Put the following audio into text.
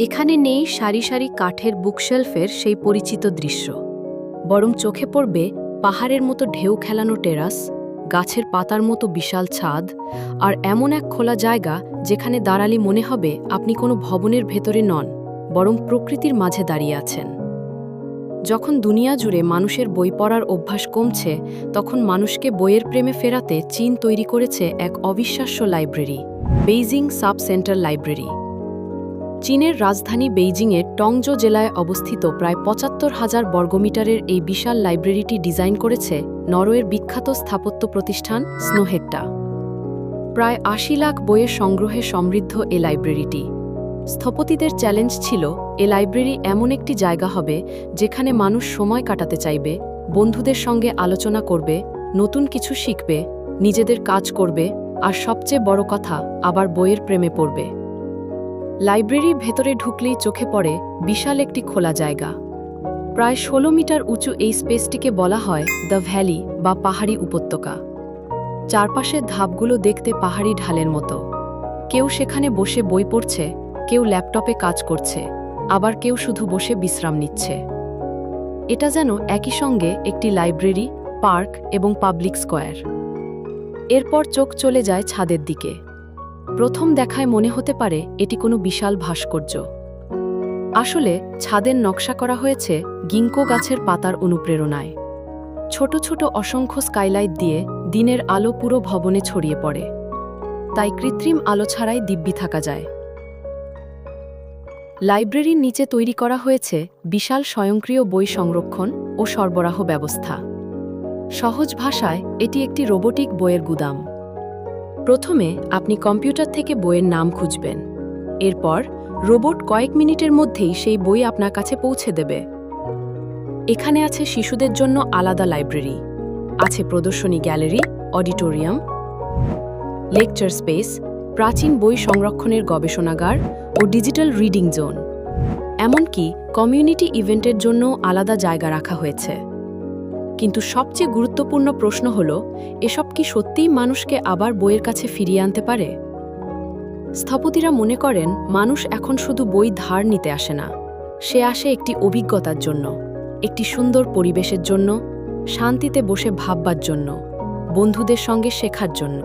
এখানে নেই সারি সারি কাঠের বুকশেলফের সেই পরিচিত দৃশ্য, বরং চোখে পড়বে পাহাড়ের মতো ঢেউ খেলানো টেরাস, গাছের পাতার মতো বিশাল ছাদ, আর এমন এক খোলা জায়গা যেখানে দাঁড়ালে মনে হবে আপনি কোনো ভবনের ভেতরে নন, বরং প্রকৃতির মাঝে দাঁড়িয়ে আছেন। যখন দুনিয়া জুড়ে মানুষের বই পড়ার অভ্যাস কমছে, তখন মানুষকে বইয়ের প্রেমে ফেরাতে চীন তৈরি করেছে এক অবিশ্বাস্য library, Beijing sub centre library. চীনের রাজধানী বেইজিংয়ের টংজো জেলায় অবস্থিত প্রায় ৭৫,০০০ বর্গমিটারের এই বিশাল লাইব্রেরিটি ডিজাইন করেছে নরওয়ের বিখ্যাত স্থাপত্য প্রতিষ্ঠান স্নোহেট্টা। প্রায় ৮০ লাখ বইয়ের সংগ্রহে সমৃদ্ধ এ লাইব্রেরিটি। স্থপতিদের চ্যালেঞ্জ ছিল, এ লাইব্রেরি এমন একটি জায়গা হবে যেখানে মানুষ সময় কাটাতে চাইবে, বন্ধুদের সঙ্গে আলোচনা করবে, নতুন কিছু শিখবে, নিজেদের কাজ করবে, আর সবচেয়ে বড় কথা, আবার বইয়ের প্রেমে পড়বে। লাইব্রেরির ভেতরে ঢুকলেই চোখে পড়ে বিশাল একটি খোলা জায়গা। প্রায় ১৬ মিটার উঁচু এই স্পেসটিকে বলা হয় দ্য ভ্যালি বা পাহাড়ি উপত্যকা। চারপাশের ধাপগুলো দেখতে পাহাড়ি ঢালের মতো। কেউ সেখানে বসে বই পড়ছে, কেউ ল্যাপটপে কাজ করছে, আবার কেউ শুধু বসে বিশ্রাম নিচ্ছে। এটা যেন একই সঙ্গে একটি লাইব্রেরি, পার্ক এবং পাবলিক স্কয়ার। এরপর চোখ চলে যায় ছাদের দিকে। প্রথম দেখায় মনে হতে পারে এটি কোনো বিশাল ভাস্কর্য। আসলে ছাদের নকশা করা হয়েছে গিঙ্কো গাছের পাতার অনুপ্রেরণায়। ছোট ছোট অসংখ্য স্কাইলাইট দিয়ে দিনের আলো পুরো ভবনে ছড়িয়ে পড়ে, তাই কৃত্রিম আলো ছাড়াই দিব্যি থাকা যায়। লাইব্রেরির নিচে তৈরি করা হয়েছে বিশাল স্বয়ংক্রিয় বই সংরক্ষণ ও সরবরাহ ব্যবস্থা। সহজ ভাষায় এটি একটি রোবোটিক বইয়ের গুদাম। প্রথমে আপনি কম্পিউটার থেকে বইয়ের নাম খুঁজবেন, এরপর রোবট কয়েক মিনিটের মধ্যেই সেই বই আপনার কাছে পৌঁছে দেবে। এখানে আছে শিশুদের জন্য আলাদা লাইব্রেরি, আছে প্রদর্শনী গ্যালারি, অডিটোরিয়াম, লেকচার স্পেস, প্রাচীন বই সংরক্ষণের গবেষণাগার ও ডিজিটাল রিডিং জোন। এমনকি কমিউনিটি ইভেন্টের জন্য আলাদা জায়গা রাখা হয়েছে। কিন্তু সবচেয়ে গুরুত্বপূর্ণ প্রশ্ন হল, এসব কি সত্যিই মানুষকে আবার বইয়ের কাছে ফিরিয়ে আনতে পারে? স্থপতিরা মনে করেন মানুষ এখন শুধু বই ধার নিতে আসে না, সে আসে একটি অভিজ্ঞতার জন্য, একটি সুন্দর পরিবেশের জন্য, শান্তিতে বসে ভাববার জন্য, বন্ধুদের সঙ্গে শেখার জন্য।